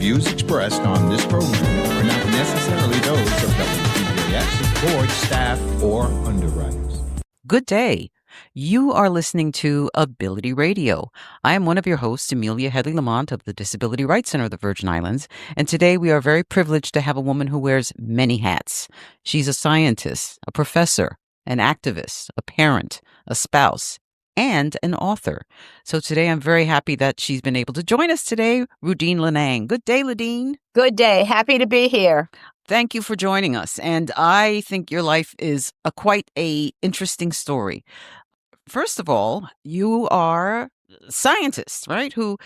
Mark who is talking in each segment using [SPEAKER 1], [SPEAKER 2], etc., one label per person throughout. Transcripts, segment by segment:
[SPEAKER 1] views expressed on this program are not necessarily those of WPJS, board, staff, or underwriters.
[SPEAKER 2] Good day. You are listening to Ability Radio. I am one of your hosts, Amelia Headly Lamont of the Disability Rights Center of the Virgin Islands, and today we are very privileged to have a woman who wears many hats. She's a scientist, a professor, an activist, a parent, a spouse, and an author. So today I'm very happy that she's been able to join us today, Rudean Leinaeng. Good day, Rudean.
[SPEAKER 3] Good day. Happy to be here.
[SPEAKER 2] Thank you for joining us. And I think your life is quite a interesting story. First of all, you are a scientist, right, who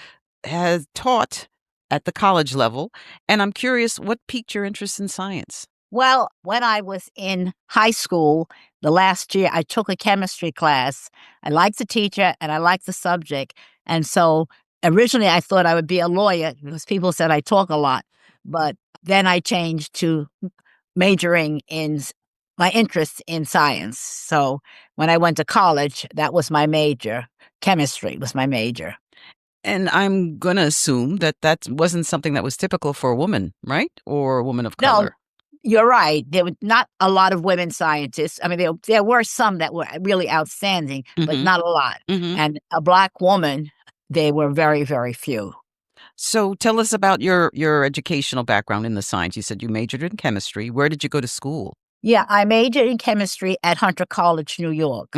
[SPEAKER 2] has taught at the college level. And I'm curious, what piqued your interest in science?
[SPEAKER 3] Well, when I was in high school, the last year, I took a chemistry class. I liked the teacher and I liked the subject. And so originally I thought I would be a lawyer because people said I talk a lot. But then I changed to majoring in my interest in science. So when I went to college, that was my major. Chemistry was my major.
[SPEAKER 2] And I'm going to assume that that wasn't something that was typical for a woman, right? Or a woman of color.
[SPEAKER 3] No, you're right. There were not a lot of women scientists. I mean, there were some that were really outstanding, but not a lot. And a Black woman, they were very, very few.
[SPEAKER 2] So tell us about your educational background in the science. You said you majored in chemistry. Where did you go to school?
[SPEAKER 3] Yeah, I majored in chemistry at Hunter College, New York.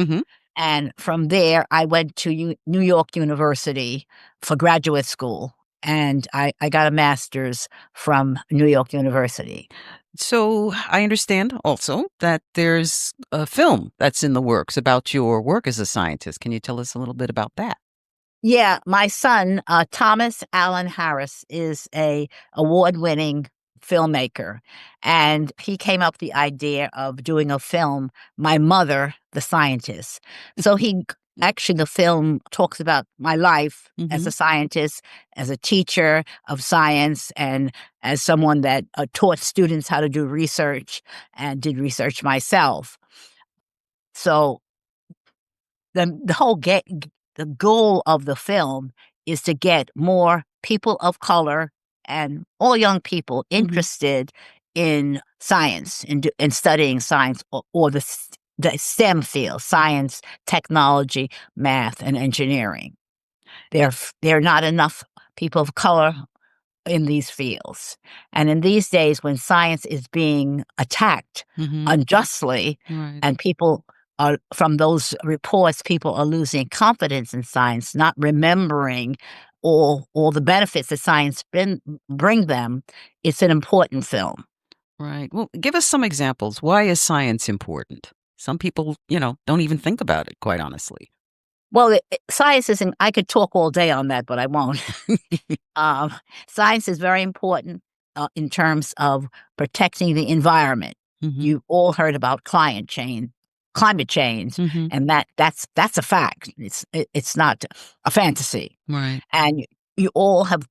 [SPEAKER 3] And from there, I went to New York University for graduate school. And I got a master's from New York University.
[SPEAKER 2] So I understand also that there's a film that's in the works about your work as a scientist. Can you tell us a little bit about that?
[SPEAKER 3] Yeah, my son, Thomas Allen Harris, is a award-winning filmmaker, and he came up with the idea of doing a film, My Mother, the Scientist. So actually, the film talks about my life as a scientist, as a teacher of science, and as someone that taught students how to do research and did research myself. So the goal of the film is to get more people of color and all young people interested in science, in studying science or the STEM field, science, technology, math, and engineering. There are not enough people of color in these fields. And in these days when science is being attacked unjustly, and people are, from those reports, people are losing confidence in science, not remembering all the benefits that science bring them, it's an important film.
[SPEAKER 2] Right. Well, give us some examples. Why is science important? Some people, don't even think about it, quite honestly.
[SPEAKER 3] Well, science isn't, I could talk all day on that, but I won't. Science is very important in terms of protecting the environment. You've all heard about climate change, and that's a fact. It's not a fantasy.
[SPEAKER 2] Right.
[SPEAKER 3] And you all have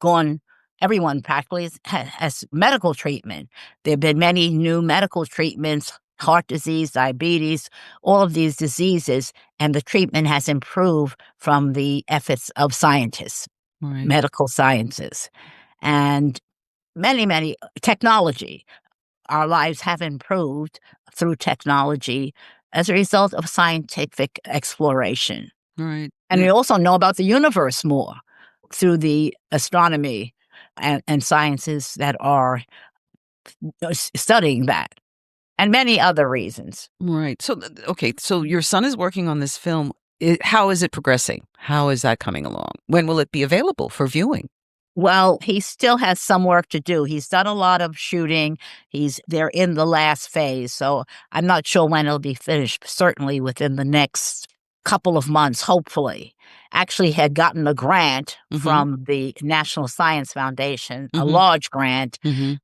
[SPEAKER 3] everyone practically has medical treatment. There have been many new medical treatments, heart disease, diabetes, all of these diseases, and the treatment has improved from the efforts of scientists, medical sciences, and many technology. Our lives have improved through technology as a result of scientific exploration.
[SPEAKER 2] Right.
[SPEAKER 3] And we also know about the universe more through the astronomy and sciences that are studying that, and many other reasons.
[SPEAKER 2] Right. So, okay, so your son is working on this film. How is it progressing? How is that coming along? When will it be available for viewing?
[SPEAKER 3] Well, he still has some work to do. He's done a lot of shooting. They're in the last phase, so I'm not sure when it'll be finished. Certainly within the next couple of months, hopefully. Actually had gotten a grant from the National Science Foundation, a large grant,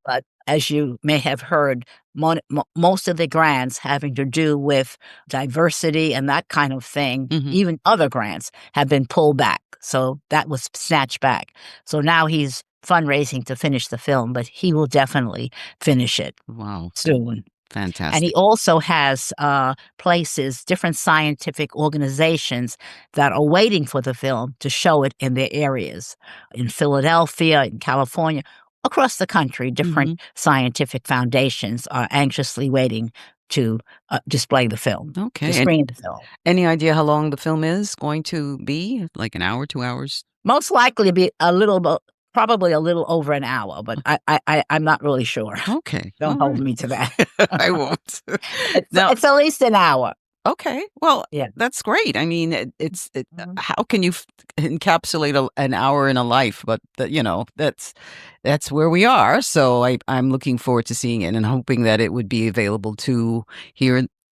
[SPEAKER 3] but as you may have heard, most of the grants having to do with diversity and that kind of thing, even other grants, have been pulled back. So that was snatched back. So now he's fundraising to finish the film, but he will definitely finish it.
[SPEAKER 2] Wow.
[SPEAKER 3] Soon.
[SPEAKER 2] Fantastic.
[SPEAKER 3] And he also has places, different scientific organizations that are waiting for the film to show it in their areas, in Philadelphia, in California, across the country, different scientific foundations are anxiously waiting to display the film, to
[SPEAKER 2] Okay. And
[SPEAKER 3] screen the film.
[SPEAKER 2] any idea how long the film is going to be? Like an hour, 2 hours?
[SPEAKER 3] Most likely to be probably a little over an hour, but I'm not really sure.
[SPEAKER 2] Okay.
[SPEAKER 3] Don't
[SPEAKER 2] All
[SPEAKER 3] hold
[SPEAKER 2] right.
[SPEAKER 3] me to that.
[SPEAKER 2] I won't.
[SPEAKER 3] It's
[SPEAKER 2] Now,
[SPEAKER 3] it's at least an hour.
[SPEAKER 2] okay. Well,
[SPEAKER 3] Yeah.
[SPEAKER 2] that's great. I mean,
[SPEAKER 3] Mhm.
[SPEAKER 2] how can you encapsulate an hour in a life? But that's where we are. So I'm looking forward to seeing it and hoping that it would be available to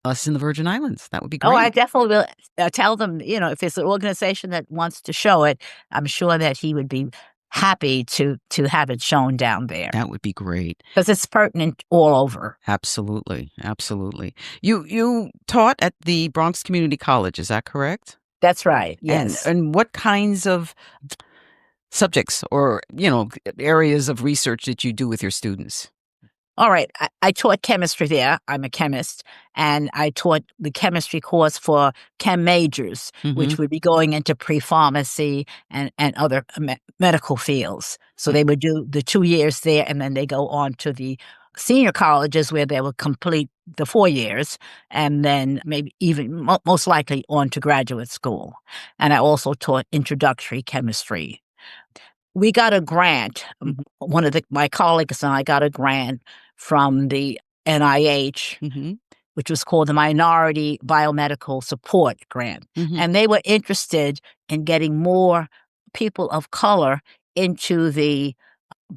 [SPEAKER 2] us in the Virgin Islands. That would be
[SPEAKER 3] Oh, I
[SPEAKER 2] great.
[SPEAKER 3] definitely will tell them, if it's an organization that wants to show it, I'm sure that he would be happy to have it shown down there
[SPEAKER 2] That would be great.
[SPEAKER 3] because it's pertinent all over.
[SPEAKER 2] Absolutely, absolutely. You taught at the Bronx Community College, is that correct?
[SPEAKER 3] That's right.
[SPEAKER 2] And
[SPEAKER 3] Yes.
[SPEAKER 2] and what kinds of subjects or, areas of research did you do with your students?
[SPEAKER 3] All right. I taught chemistry there. I'm a chemist. And I taught the chemistry course for chem majors, which
[SPEAKER 2] Mhm.
[SPEAKER 3] would be going into pre-pharmacy and other medical fields. So
[SPEAKER 2] Mm.
[SPEAKER 3] they would do the 2 years there, and then they go on to the senior colleges where they will complete the 4 years, and then maybe even most likely on to graduate school. And I also taught introductory chemistry. We got a grant. One of my colleagues and I got a grant from the NIH,
[SPEAKER 2] Mhm.
[SPEAKER 3] which was called the Minority Biomedical Support Grant.
[SPEAKER 2] Mhm.
[SPEAKER 3] And they were interested in getting more people of color into the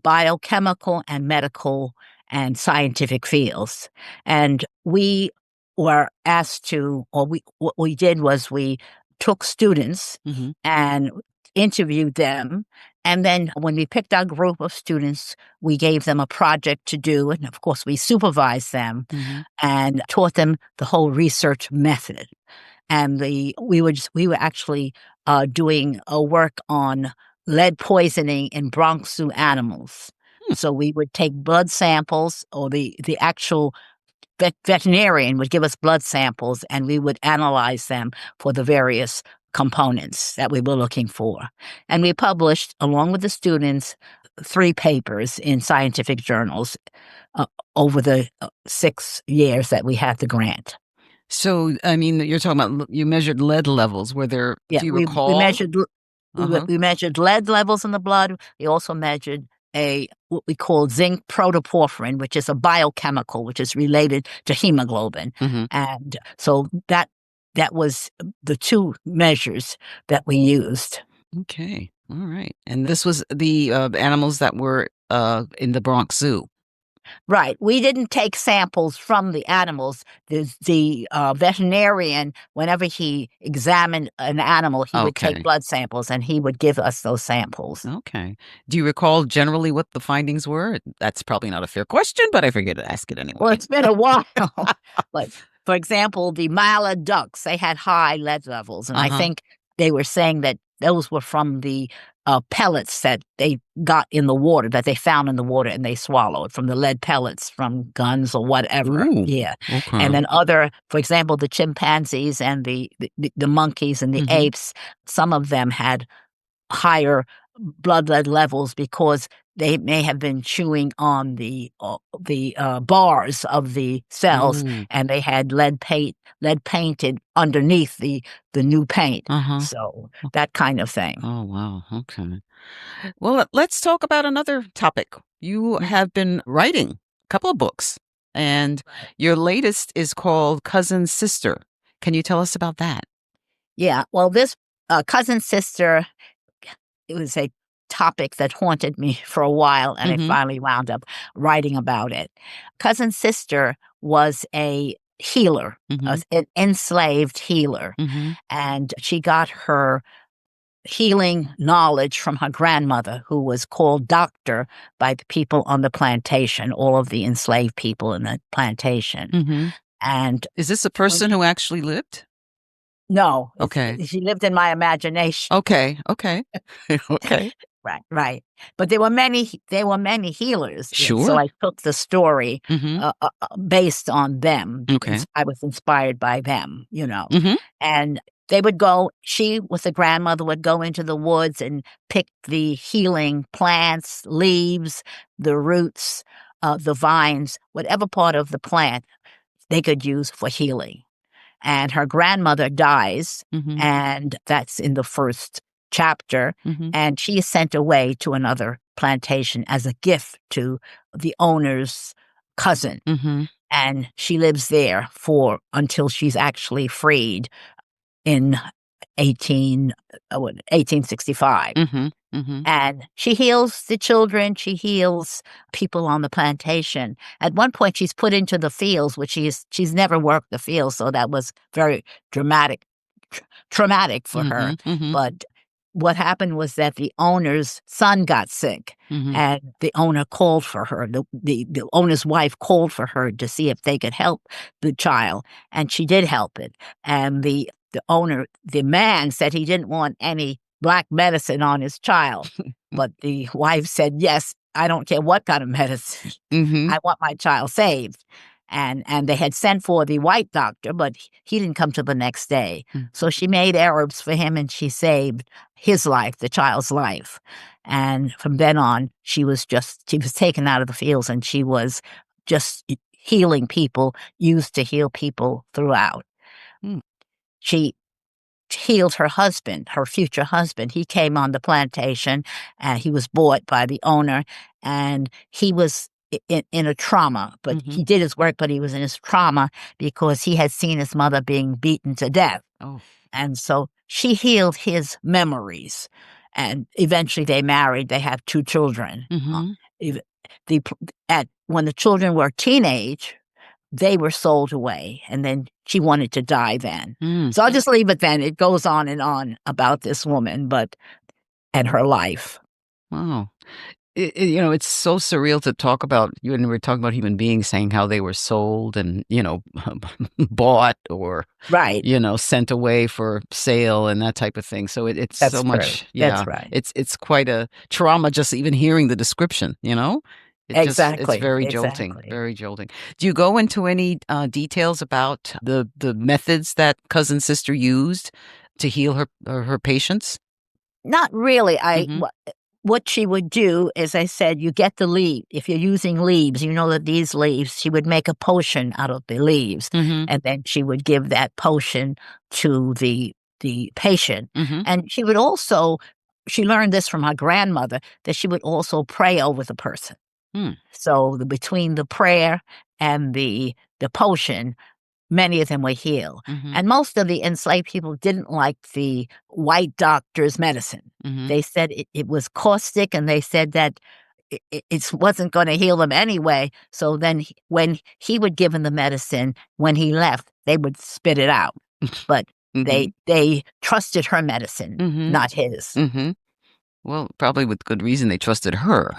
[SPEAKER 3] biochemical and medical and scientific fields. And we were asked to, or what we did was we took students
[SPEAKER 2] Mhm.
[SPEAKER 3] and interviewed them. And then when we picked our group of students, we gave them a project to do. And of course, we supervised them
[SPEAKER 2] Mhm.
[SPEAKER 3] and taught them the whole research method. And we were actually doing a work on lead poisoning in Bronx Zoo animals.
[SPEAKER 2] Hmm.
[SPEAKER 3] So we would take blood samples, or the actual veterinarian would give us blood samples, and we would analyze them for the various components that we were looking for. And we published, along with the students, 3 papers in scientific journals uh, over the 6 years that we had the grant.
[SPEAKER 2] So, I mean, you're talking about you measured lead levels. Were there
[SPEAKER 3] Yeah,
[SPEAKER 2] do you
[SPEAKER 3] we
[SPEAKER 2] recall?
[SPEAKER 3] measured
[SPEAKER 2] Uh-huh.
[SPEAKER 3] we measured lead levels in the blood. We also measured what we call zinc protoporphyrin, which is a biochemical, which is related to hemoglobin.
[SPEAKER 2] Mhm.
[SPEAKER 3] And so that was the 2 measures that we used.
[SPEAKER 2] Okay. All right. And this was the animals that were in the Bronx Zoo.
[SPEAKER 3] Right. We didn't take samples from the animals. The veterinarian, whenever he examined an animal, he would take
[SPEAKER 2] Okay.
[SPEAKER 3] blood samples and he would give us those samples.
[SPEAKER 2] Okay. Do you recall generally what the findings were? That's probably not a fair question, but I figured to ask it anyway.
[SPEAKER 3] Well, it's been a while. Like, for example, the mallard ducks, they had high lead levels, and I
[SPEAKER 2] Uh-huh.
[SPEAKER 3] think they were saying that those were from the pellets that they got in the water, that they found in the water and they swallowed, from the lead pellets from guns or whatever.
[SPEAKER 2] Ooh.
[SPEAKER 3] Yeah. And
[SPEAKER 2] Okay.
[SPEAKER 3] then for example, the chimpanzees and the monkeys and the
[SPEAKER 2] Mhm.
[SPEAKER 3] apes, some of them had higher blood lead levels because they may have been chewing on the bars of the cells,
[SPEAKER 2] Ooh.
[SPEAKER 3] and they had lead painted underneath the new paint.
[SPEAKER 2] Uh-huh.
[SPEAKER 3] So that kind of thing.
[SPEAKER 2] Oh, wow. Okay. Well, let's talk about another topic. You
[SPEAKER 3] Mhm.
[SPEAKER 2] have been writing a couple of books, and
[SPEAKER 3] Right.
[SPEAKER 2] your latest is called Cousin Sister. Can you tell us about that?
[SPEAKER 3] Yeah. Well, this cousin sister, it was a topic that haunted me for a while, and I
[SPEAKER 2] Mhm.
[SPEAKER 3] finally wound up writing about it. Cousin sister was a healer,
[SPEAKER 2] Mhm.
[SPEAKER 3] an enslaved healer,
[SPEAKER 2] Mhm.
[SPEAKER 3] and she got her healing knowledge from her grandmother, who was called doctor by the people on the plantation, all of the enslaved people in the plantation.
[SPEAKER 2] Mhm.
[SPEAKER 3] And
[SPEAKER 2] Is this a
[SPEAKER 3] when
[SPEAKER 2] person who actually lived?
[SPEAKER 3] no,
[SPEAKER 2] Okay.
[SPEAKER 3] she lived in my imagination.
[SPEAKER 2] Okay. Okay. Okay.
[SPEAKER 3] Right, right. But there were many healers, so
[SPEAKER 2] Sure.
[SPEAKER 3] I took the story,
[SPEAKER 2] Mhm.
[SPEAKER 3] based on them.
[SPEAKER 2] Okay.
[SPEAKER 3] I was inspired by them,
[SPEAKER 2] Mhm.
[SPEAKER 3] and they would go, she with the grandmother would go into the woods and pick the healing plants, leaves, the roots, the vines, whatever part of the plant they could use for healing. And her grandmother dies,
[SPEAKER 2] Mm-hmm.
[SPEAKER 3] and that's in the first chapter.
[SPEAKER 2] Mm-hmm.
[SPEAKER 3] And she is sent away to another plantation as a gift to the owner's cousin.
[SPEAKER 2] Mm-hmm.
[SPEAKER 3] And she lives there until she's actually freed in 1865.
[SPEAKER 2] Mm-hmm. Mm-hmm.
[SPEAKER 3] And she heals the children. She heals people on the plantation. At one point, she's put into the fields, which she's never worked the fields, so that was very traumatic for her.
[SPEAKER 2] Mm-hmm.
[SPEAKER 3] But what happened was that the owner's son got sick,
[SPEAKER 2] Mm-hmm.
[SPEAKER 3] and the owner called for her. The owner's wife called for her to see if they could help the child, and she did help it. And the owner, the man, said he didn't want any black medicine on his child, but the wife said, yes, I don't care what kind of medicine.
[SPEAKER 2] Mm-hmm.
[SPEAKER 3] I want my child saved. And they had sent for the white doctor, but he didn't come till the next day. So she made Arabs for him, and she saved his life, the child's life. And from then on, she was taken out of the fields, and she was just healing people, used to heal people throughout.
[SPEAKER 2] Mm.
[SPEAKER 3] She healed her husband, her future husband. He came on the plantation, and he was bought by the owner, and he was in a trauma, but
[SPEAKER 2] Mm-hmm.
[SPEAKER 3] he did his work, but he was in his trauma because he had seen his mother being beaten to death.
[SPEAKER 2] Oh.
[SPEAKER 3] And so she healed his memories, and eventually they married. They have 2 children.
[SPEAKER 2] Mm-hmm.
[SPEAKER 3] When the children were teenage, they were sold away, and then she wanted to die then.
[SPEAKER 2] Mm.
[SPEAKER 3] So I'll just leave it then. It goes on and on about this woman, and her life.
[SPEAKER 2] Wow. It's so surreal to talk about. You and we were talking about human beings saying how they were sold and, bought or,
[SPEAKER 3] Right.
[SPEAKER 2] sent away for sale and that type of thing. So it's
[SPEAKER 3] That's
[SPEAKER 2] so much.
[SPEAKER 3] true.
[SPEAKER 2] Yeah.
[SPEAKER 3] That's right.
[SPEAKER 2] It's quite a trauma just even hearing the description,
[SPEAKER 3] Exactly.
[SPEAKER 2] It's very jolting,
[SPEAKER 3] Exactly.
[SPEAKER 2] very jolting. Do you go into any details about the methods that cousin sister used to heal her patients?
[SPEAKER 3] Not really.
[SPEAKER 2] Mhm.
[SPEAKER 3] What she would do, as I said, you get the leaf. If you're using leaves, you know that these leaves, she would make a potion out of the leaves,
[SPEAKER 2] Mhm.
[SPEAKER 3] and then she would give that potion to the patient.
[SPEAKER 2] Mhm.
[SPEAKER 3] And she learned this from her grandmother, that she would also pray over the person.
[SPEAKER 2] Mm.
[SPEAKER 3] So between the prayer and the potion, many of them were healed.
[SPEAKER 2] Mhm.
[SPEAKER 3] And most of the enslaved people didn't like the white doctor's medicine.
[SPEAKER 2] Mhm.
[SPEAKER 3] They said it was caustic, and they said that it wasn't going to heal them anyway. So then when he would give them the medicine, when he left, they would spit it out. But
[SPEAKER 2] Mhm.
[SPEAKER 3] they trusted her medicine,
[SPEAKER 2] Mhm.
[SPEAKER 3] not his.
[SPEAKER 2] Mhm. Well, probably with good reason they trusted her.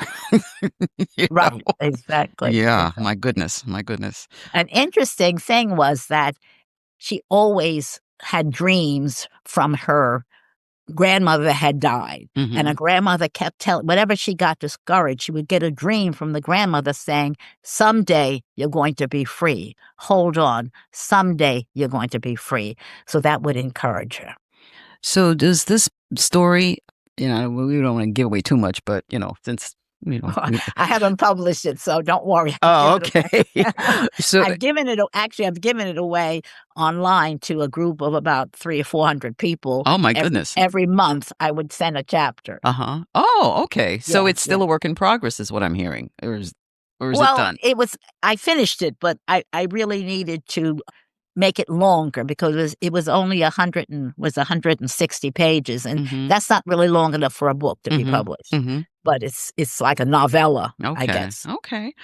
[SPEAKER 2] You
[SPEAKER 3] Right,
[SPEAKER 2] know?
[SPEAKER 3] exactly.
[SPEAKER 2] Yeah, my goodness, my goodness.
[SPEAKER 3] An interesting thing was that she always had dreams from her grandmother that had died. And her
[SPEAKER 2] Mhm.
[SPEAKER 3] grandmother kept telling, whenever she got discouraged, she would get a dream from the grandmother saying, someday you're going to be free. Hold on. Someday you're going to be free. So that would encourage her.
[SPEAKER 2] So does this story, we don't want to give away too much, but, since,
[SPEAKER 3] I haven't published it, so don't worry.
[SPEAKER 2] Oh,
[SPEAKER 3] Give it
[SPEAKER 2] okay.
[SPEAKER 3] away.
[SPEAKER 2] So
[SPEAKER 3] I've given it away online to a group of about 300 or 400 people.
[SPEAKER 2] oh my goodness.
[SPEAKER 3] Every month I would send a chapter.
[SPEAKER 2] Uh-huh. Oh, okay. So
[SPEAKER 3] Yeah,
[SPEAKER 2] it's still a work in progress is what I'm hearing. Or is it
[SPEAKER 3] Well,
[SPEAKER 2] done?
[SPEAKER 3] I finished it, but I really needed to make it longer because it was only 160 pages, and
[SPEAKER 2] Mhm.
[SPEAKER 3] that's not really long enough for a book to be
[SPEAKER 2] Mhm.
[SPEAKER 3] published.
[SPEAKER 2] Mhm.
[SPEAKER 3] But it's like a novella, I
[SPEAKER 2] Okay.
[SPEAKER 3] guess.
[SPEAKER 2] Okay.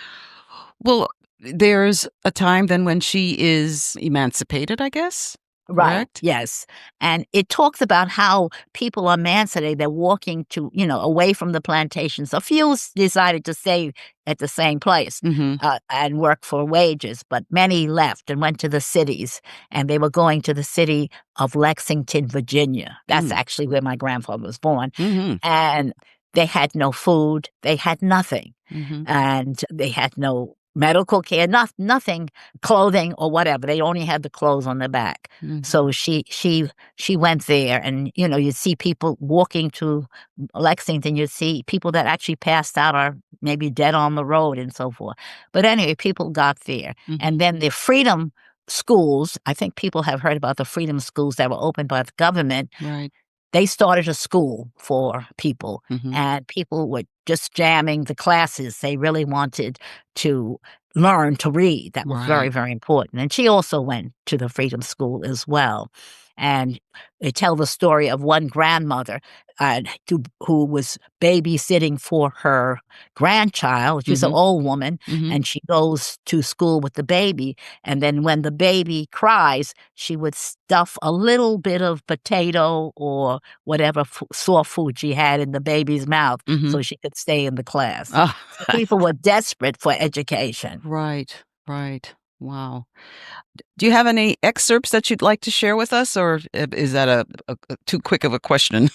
[SPEAKER 2] Well, there's a time then when she is emancipated, I guess?
[SPEAKER 3] Right.
[SPEAKER 2] Correct?
[SPEAKER 3] Yes. And it talks about how people on Mansaday, they're walking away from the plantations. A few decided to stay at the same place
[SPEAKER 2] Mhm.
[SPEAKER 3] and work for wages, but many left and went to the cities. And they were going to the city of Lexington, Virginia. That's
[SPEAKER 2] Mm.
[SPEAKER 3] actually where my grandfather was born.
[SPEAKER 2] Mhm.
[SPEAKER 3] And they had no food. They had nothing.
[SPEAKER 2] Mhm.
[SPEAKER 3] And they had no medical care, nothing, clothing or whatever. They only had the clothes on the back. So she went there, and you'd see people walking to Lexington. You'd see people that actually passed out or maybe dead on the road and so forth. But anyway, people got there, and then the freedom schools. I think people have heard about the freedom schools that were opened by the government.
[SPEAKER 2] Right.
[SPEAKER 3] They started a school for people, and people were just jamming the classes. They really wanted to learn to read. That was very,
[SPEAKER 2] Right.
[SPEAKER 3] very important. And she also went to the Freedom School as well. And they tell the story of one grandmother who was babysitting for her grandchild. She's an old woman, and she goes to school with the baby. And then when the baby cries, she would stuff a little bit of potato or whatever soft food she had in the baby's mouth so she could stay in the class.
[SPEAKER 2] Oh.
[SPEAKER 3] So people were desperate for education.
[SPEAKER 2] Right. Wow. Do you have any excerpts that you'd like to share with us, or is that a too quick of a question?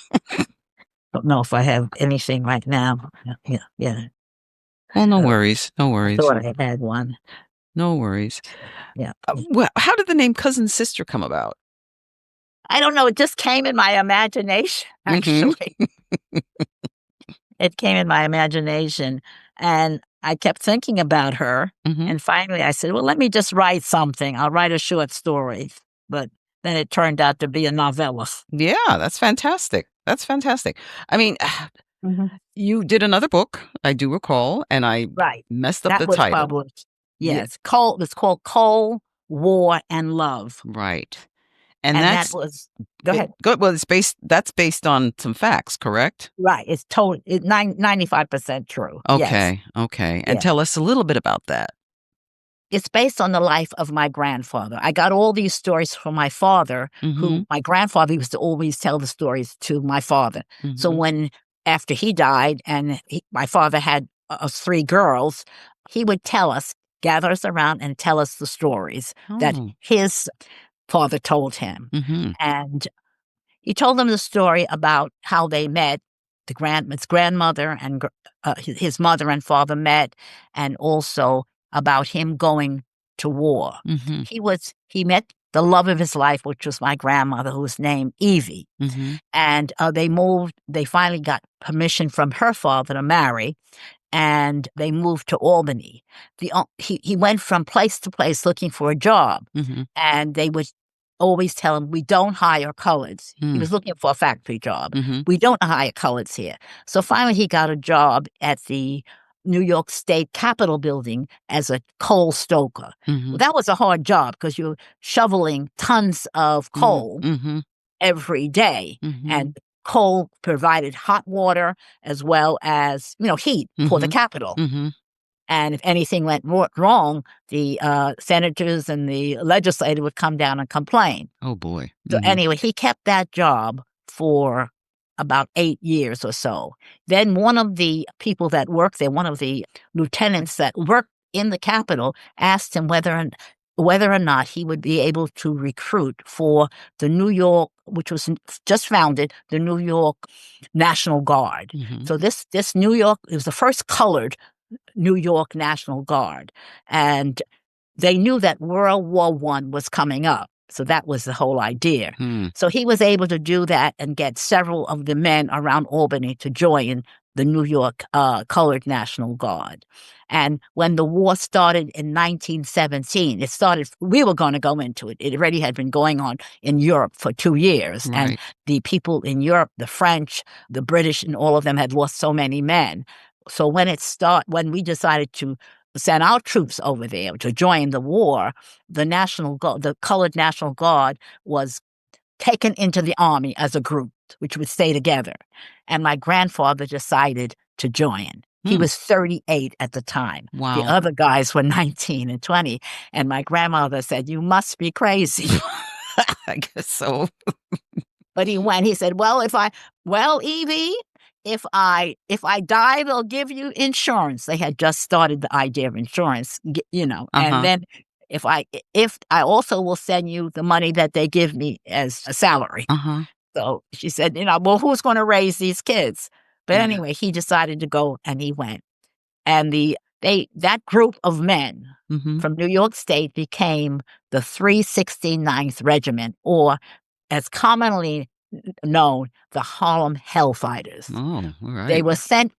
[SPEAKER 3] Don't know if I have anything right now. Yeah.
[SPEAKER 2] Well, no worries.
[SPEAKER 3] I thought I had one.
[SPEAKER 2] No worries.
[SPEAKER 3] Yeah.
[SPEAKER 2] Well, how did the name Cousin Sister come about?
[SPEAKER 3] I don't know. It just came in my imagination, actually. It came in my imagination, and I kept thinking about her. And finally I said, well, let me just write something. I'll write a short story. But then it turned out to be a novella.
[SPEAKER 2] Yeah, that's fantastic. I mean, you did another book, I do recall, and I messed up
[SPEAKER 3] That
[SPEAKER 2] the
[SPEAKER 3] was
[SPEAKER 2] title.
[SPEAKER 3] published. Yes. It's called Coal, War, and Love.
[SPEAKER 2] Right.
[SPEAKER 3] And that was, go ahead.
[SPEAKER 2] Well, that's based on some facts, correct?
[SPEAKER 3] Right. It's 95% true.
[SPEAKER 2] Okay.
[SPEAKER 3] Yes.
[SPEAKER 2] And
[SPEAKER 3] Yes.
[SPEAKER 2] tell us a little bit about that.
[SPEAKER 3] It's based on the life of my grandfather. I got all these stories from my father, who my grandfather used to always tell the stories to my father. So after he died, and my father had us 3 girls, he would gather us around and tell us the stories that his father told him. And he told them the story about how they met, his grandmother and his mother and father met, and also about him going to war. He met the love of his life, which was my grandmother, who was named Evie. And they finally got permission from her father to marry, and they moved to Albany. He went from place to place looking for a job, and they would always tell him, we don't hire coloreds. He was looking for a factory job. We don't hire coloreds here. So finally he got a job at the New York State Capitol building as a coal stoker. Well, that was a hard job because you're shoveling tons of coal every day. And coal provided hot water as well as, heat for the Capitol. And if anything went wrong, the senators and the legislature would come down and complain.
[SPEAKER 2] Oh, boy.
[SPEAKER 3] So anyway, he kept that job for about 8 years or so. Then one of the people that worked there, one of the lieutenants that worked in the Capitol, asked him whether or not he would be able to recruit for the New York, which was just founded, the New York National Guard. So this New York, it was the first colored New York National Guard. And they knew that World War I was coming up. So that was the whole idea. So he was able to do that and get several of the men around Albany to join the New York Colored National Guard. And when the war started in 1917, we were going to go into it. It already had been going on in Europe for 2 years.
[SPEAKER 2] Right.
[SPEAKER 3] And the people in Europe, the French, the British, and all of them had lost so many men. So when we decided to send our troops over there to join the war, the Colored National Guard was taken into the army as a group, which would stay together. And my grandfather decided to join. He was 38 at the time.
[SPEAKER 2] Wow.
[SPEAKER 3] The other guys were 19 and 20. And my grandmother said, you must be crazy.
[SPEAKER 2] I guess so.
[SPEAKER 3] But he went. He said, Evie, if I die, they'll give you insurance. They had just started the idea of insurance, and then if I also will send you the money that they give me as a salary. So she said, well, who's going to raise these kids? But anyway, he decided to go, and he went. And the that group of men
[SPEAKER 2] Mm-hmm.
[SPEAKER 3] from New York State became the 369th Regiment, or as commonly known, the Harlem Hellfighters.
[SPEAKER 2] Oh, all right.
[SPEAKER 3] They were sent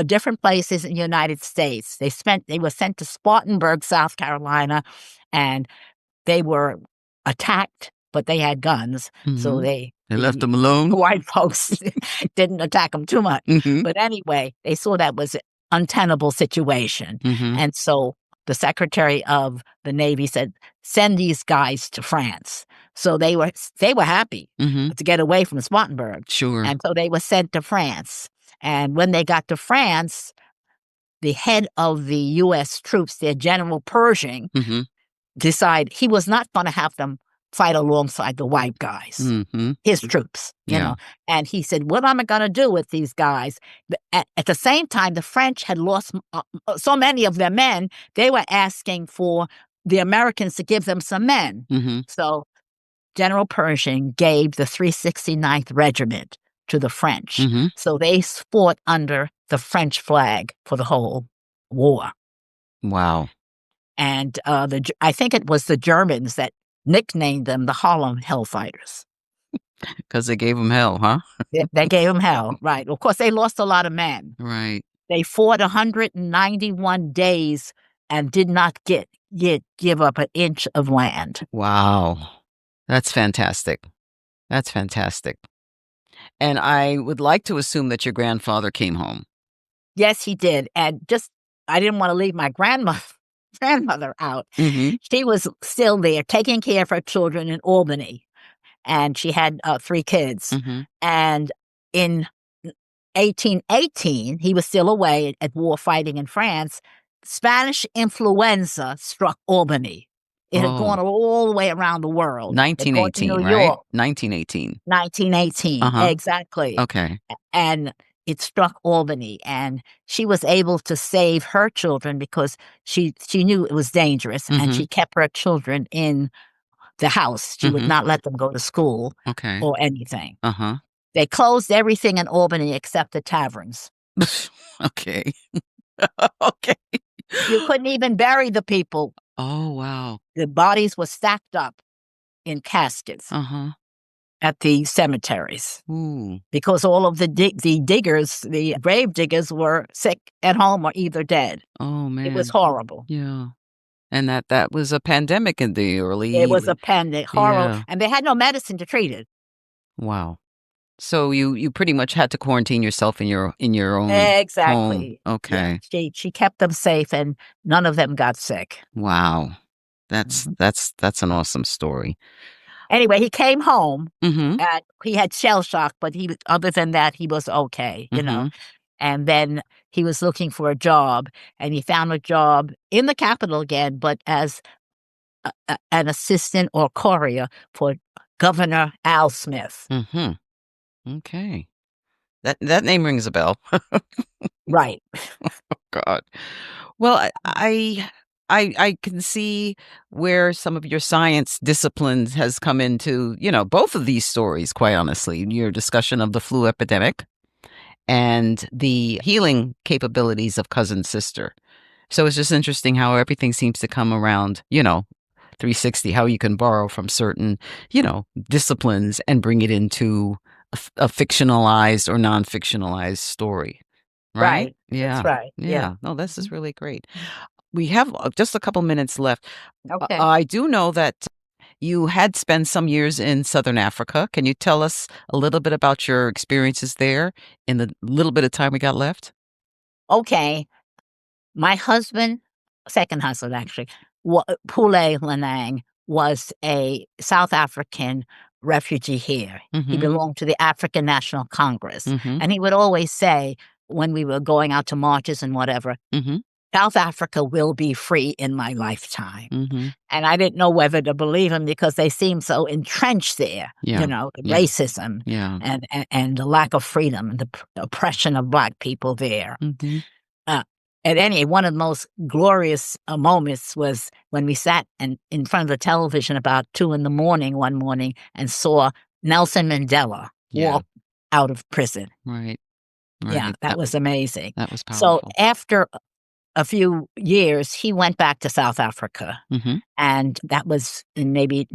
[SPEAKER 3] different places in the United States. They were sent to Spartanburg, South Carolina, and they were attacked, but they had guns, so
[SPEAKER 2] Mm-hmm. They
[SPEAKER 3] the
[SPEAKER 2] left them alone.
[SPEAKER 3] white folks didn't attack them too much.
[SPEAKER 2] Mm-hmm.
[SPEAKER 3] But anyway, they saw that was an untenable situation,
[SPEAKER 2] Mm-hmm.
[SPEAKER 3] and so the Secretary of the Navy said, "Send these guys to France." So they were happy
[SPEAKER 2] Mm-hmm.
[SPEAKER 3] to get away from Spartanburg,
[SPEAKER 2] Sure.
[SPEAKER 3] and so they were sent to France. And when they got to France, the head of the U.S. troops, their General Pershing,
[SPEAKER 2] Mm-hmm.
[SPEAKER 3] decided he was not going to have them fight alongside the white guys,
[SPEAKER 2] Mm-hmm.
[SPEAKER 3] his troops,
[SPEAKER 2] Yeah.
[SPEAKER 3] And he said, "What am I going to do with these guys?" At the same time, the French had lost so many of their men, they were asking for the Americans to give them some men.
[SPEAKER 2] Mm-hmm.
[SPEAKER 3] So General Pershing gave the 369th Regiment to the French.
[SPEAKER 2] Mm-hmm.
[SPEAKER 3] So they fought under the French flag for the whole war.
[SPEAKER 2] Wow.
[SPEAKER 3] And I think it was the Germans that nicknamed them the Harlem Hellfighters.
[SPEAKER 2] Because they gave them hell, huh?
[SPEAKER 3] They gave them hell, right. Of course, they lost a lot of men.
[SPEAKER 2] Right.
[SPEAKER 3] They fought 191 days and did not give up an inch of land.
[SPEAKER 2] Wow. That's fantastic. That's fantastic. And I would like to assume that your grandfather came home.
[SPEAKER 3] Yes, he did. And I didn't want to leave my grandmother out.
[SPEAKER 2] Mm-hmm.
[SPEAKER 3] She was still there taking care of her children in Albany. And she had 3 kids.
[SPEAKER 2] Mm-hmm.
[SPEAKER 3] And in 1818, he was still away at war fighting in France. Spanish influenza struck Albany. It had gone all the way around the world.
[SPEAKER 2] 1918,
[SPEAKER 3] New
[SPEAKER 2] right?
[SPEAKER 3] York.
[SPEAKER 2] 1918.
[SPEAKER 3] 1918, exactly.
[SPEAKER 2] Okay.
[SPEAKER 3] And it struck Albany, and she was able to save her children because she knew it was dangerous, and she kept her children in the house. She would not let them go to school or anything.
[SPEAKER 2] Uh-huh.
[SPEAKER 3] They closed everything in Albany except the taverns.
[SPEAKER 2] Okay. Okay.
[SPEAKER 3] You couldn't even bury the people.
[SPEAKER 2] Oh, wow.
[SPEAKER 3] The bodies were stacked up in caskets
[SPEAKER 2] Uh-huh.
[SPEAKER 3] at the cemeteries
[SPEAKER 2] Ooh.
[SPEAKER 3] because all of the diggers, the grave diggers, were sick at home or either dead.
[SPEAKER 2] Oh, man.
[SPEAKER 3] It was horrible.
[SPEAKER 2] Yeah. And that was a pandemic in the early...
[SPEAKER 3] It was a pandemic, horrible.
[SPEAKER 2] Yeah.
[SPEAKER 3] And they had no medicine to treat it.
[SPEAKER 2] Wow. So you pretty much had to quarantine yourself in your own
[SPEAKER 3] Exactly.
[SPEAKER 2] home. Okay.
[SPEAKER 3] Yeah. She kept them safe, and none of them got sick.
[SPEAKER 2] Wow. That's an awesome story.
[SPEAKER 3] Anyway, he came home,
[SPEAKER 2] Mm-hmm.
[SPEAKER 3] and he had shell shock, but other than that, he was okay, And then he was looking for a job, and he found a job in the Capitol again, but as an assistant or courier for Governor Al Smith.
[SPEAKER 2] Mm-hmm. Okay. That name rings a bell.
[SPEAKER 3] Right.
[SPEAKER 2] God. Well, I can see where some of your science disciplines has come into, both of these stories, quite honestly, your discussion of the flu epidemic and the healing capabilities of cousin sister. So it's just interesting how everything seems to come around, 360, how you can borrow from certain, disciplines and bring it into a fictionalized or non-fictionalized story. Right? Yeah.
[SPEAKER 3] That's right.
[SPEAKER 2] Yeah. No, this is really great. We have just a couple minutes left.
[SPEAKER 3] Okay.
[SPEAKER 2] I do know that you had spent some years in Southern Africa. Can you tell us a little bit about your experiences there in the little bit of time we got left?
[SPEAKER 3] Okay. My husband, second husband actually, Rudean Leinaeng, was a South African refugee here. He belonged to the African National Congress. And he would always say, when we were going out to marches and whatever, South Africa will be free in my lifetime. And I didn't know whether to believe him because they seemed so entrenched there, the racism and the lack of freedom and the oppression of Black people there. One of the most glorious moments was when we sat in front of the television about 2 a.m. one morning and saw Nelson Mandela walk out of prison.
[SPEAKER 2] Right.
[SPEAKER 3] Yeah, that was amazing.
[SPEAKER 2] That was powerful.
[SPEAKER 3] So after a few years, he went back to South Africa,
[SPEAKER 2] Mm-hmm.
[SPEAKER 3] and that was in maybe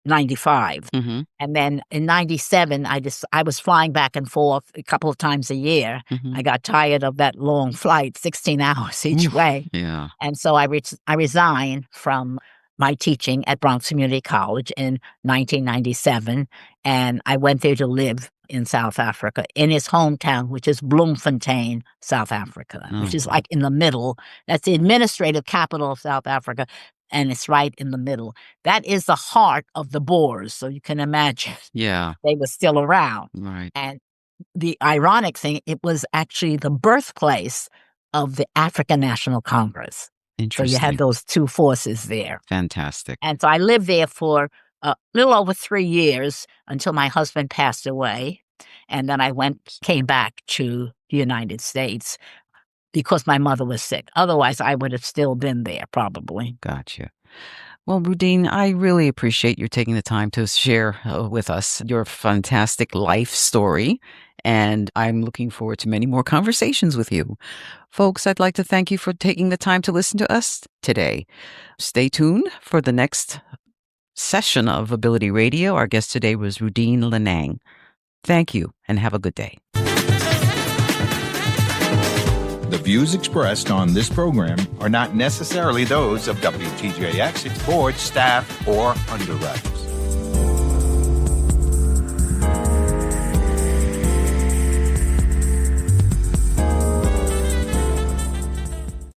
[SPEAKER 3] 95.
[SPEAKER 2] Mm-hmm.
[SPEAKER 3] And then in 97, I was flying back and forth a couple of times a year.
[SPEAKER 2] Mm-hmm.
[SPEAKER 3] I got tired of that long flight, 16 hours each
[SPEAKER 2] Oof.
[SPEAKER 3] way.
[SPEAKER 2] Yeah.
[SPEAKER 3] And so I resigned from my teaching at Bronx Community College in 1997, and I went there to live in South Africa, in his hometown, which is Bloemfontein, South Africa, which is
[SPEAKER 2] wow.
[SPEAKER 3] like in the middle. That's the administrative capital of South Africa, and it's right in the middle. That is the heart of the Boers, so you can imagine
[SPEAKER 2] Yeah.
[SPEAKER 3] they were still around.
[SPEAKER 2] Right.
[SPEAKER 3] And the ironic thing, it was actually the birthplace of the African National Congress. So you had
[SPEAKER 2] Interesting.
[SPEAKER 3] those two forces there.
[SPEAKER 2] Fantastic.
[SPEAKER 3] And so I lived there for a little over 3 years until my husband passed away. And then I came back to the United States because my mother was sick. Otherwise, I would have still been there probably.
[SPEAKER 2] Gotcha. Well, Rudean, I really appreciate you taking the time to share with us your fantastic life story. And I'm looking forward to many more conversations with you. Folks, I'd like to thank you for taking the time to listen to us today. Stay tuned for the next session of Ability Radio. Our guest today was Rudean Leinaeng. Thank you and have a good day.
[SPEAKER 1] The views expressed on this program are not necessarily those of WTJX, its board, staff, or underwriters.